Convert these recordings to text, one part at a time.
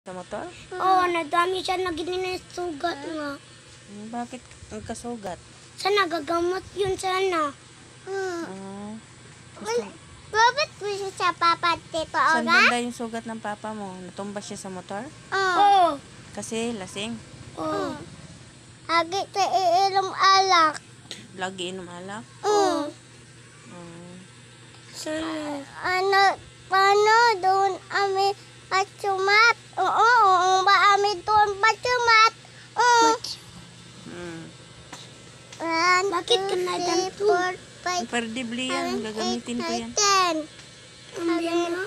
Sa motor? Oo, nadami siya na sugat nga. Bakit ang kasugat? Sana gagamot yun sana. Bakit po siya sa papa tito Saan Oga? banda yung sugat ng papa mo? Natumba siya sa motor? Oo. Kasi lasing. Oo. Agi sa iilong alak. Lagi inom alak? Sana. Paano doon ami patsumat? Oo, ba ami doon patsumat? Bakit ka na ganito? Perdibli yan. Gagamitin ko yan. Hindi na.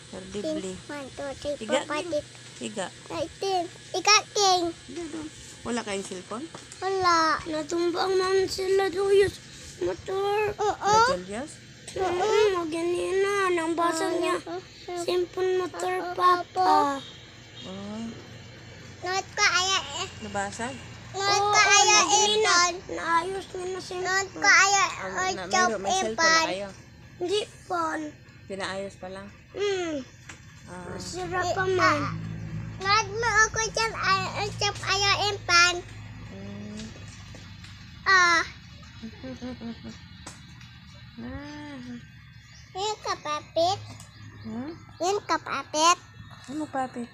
Perdibli. 1, 2, 3, Higa. 4, 5, Higa. 6, 7, 8, Ikating. Wala kayong cellphone? Wala. Natumbang man sila doon motor. Julius? Ganina. Nang basag niya. Simpon motor, papa. Oh, Not ko aya nabasag? Not ko aya ipon. Naayos niya na Not simpon. ko aya chop May cellphone na ipon. kayo. Hindi pon. Pinaayos pa lang. Sira pa man. Not mo ako dyan chop aya ipon. Yan kapapit. Yan kapapit. Ano papit?